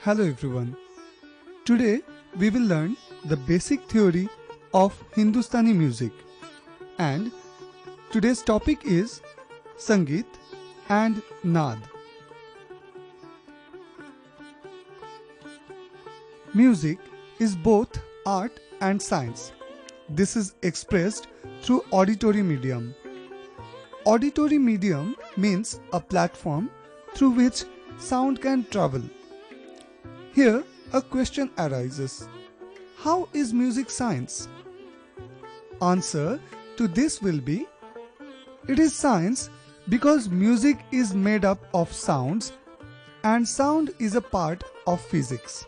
Hello everyone. Today we will learn the basic theory of Hindustani music, and today's topic is Sangeet and Naad. Music is both art and science. This is expressed through auditory medium. Auditory medium means a platform through which sound can travel. Here, a question arises. How is music science? Answer to this will be, it is science because music is made up of sounds and sound is a part of physics.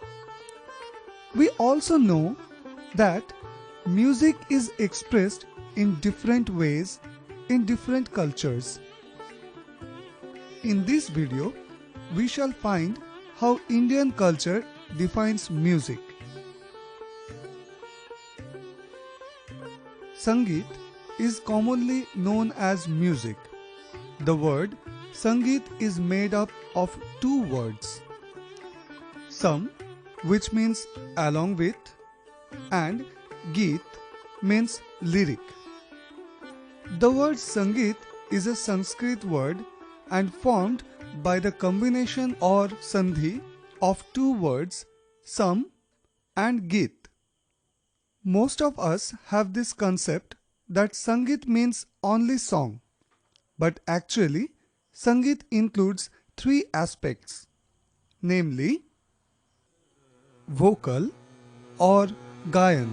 We also know that music is expressed in different ways in different cultures. In this video, we shall find how Indian culture defines music. Sangeet is commonly known as music. The word Sangeet is made up of two words. Sam, which means along with, and Geet means lyric. The word Sangeet is a Sanskrit word and formed by the combination or sandhi of two words Sam and Geet. Most of us have this concept that Sangeet means only song, but actually Sangeet includes three aspects, namely vocal or gayan,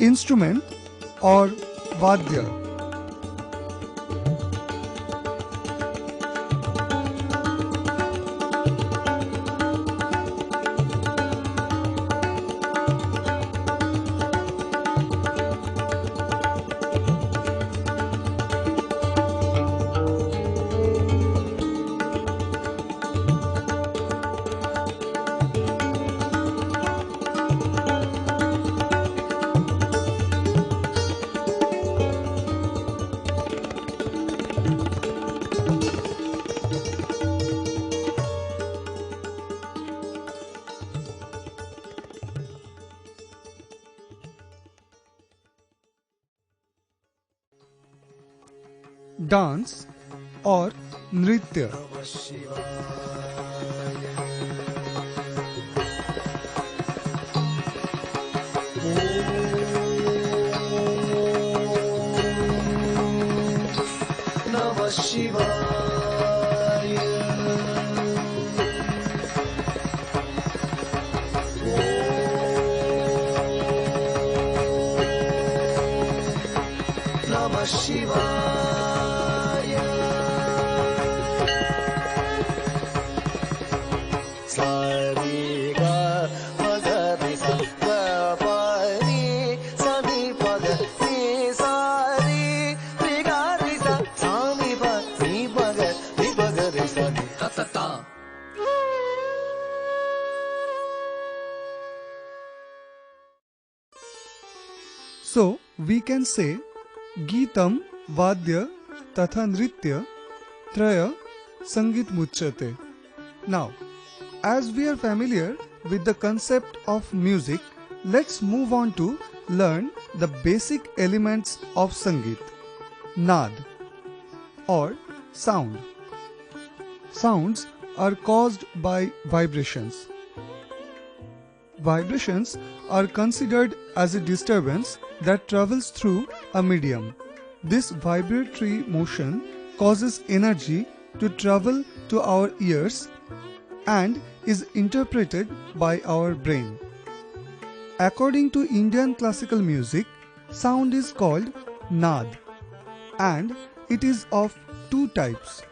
instrument or vadya. Dance or nritya. So we can say Geetam Vadya Tatha Nritya Traya Sangeet Muchyate. Now, as we are familiar with the concept of music, let's move on to learn the basic elements of Sangeet. Naad or sound. Sounds are caused by vibrations. Vibrations are considered as a disturbance that travels through a medium. This vibratory motion causes energy to travel to our ears and is interpreted by our brain. According to Indian classical music, sound is called Nad, and it is of two types.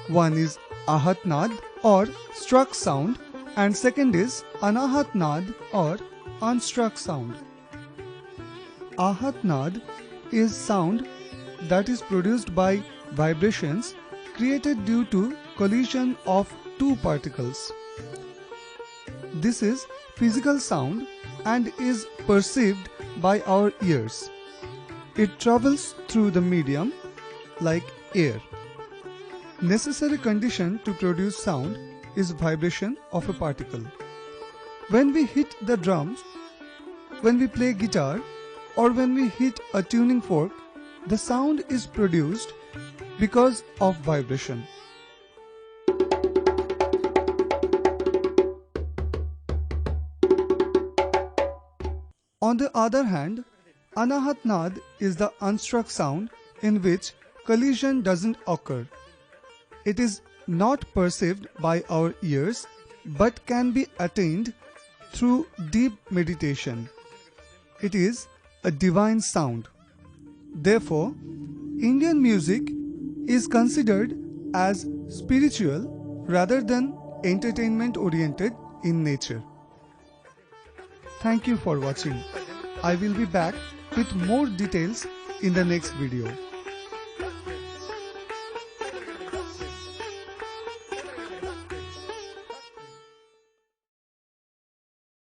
One is Ahat Nad or struck sound, and second is Anahat Nad or unstruck sound. Ahat Nad is sound that is produced by vibrations created due to collision of two particles. This is physical sound and is perceived by our ears. It travels through the medium like air. Necessary condition to produce sound is vibration of a particle. When we hit the drums, when we play guitar, or when we hit a tuning fork, the sound is produced because of vibration. On the other hand, Anahat Nad is the unstruck sound in which collision doesn't occur. It is not perceived by our ears but can be attained through deep meditation. It is a divine sound. Therefore, Indian music is considered as spiritual rather than entertainment oriented in nature. Thank you for watching. I will be back with more details in the next video.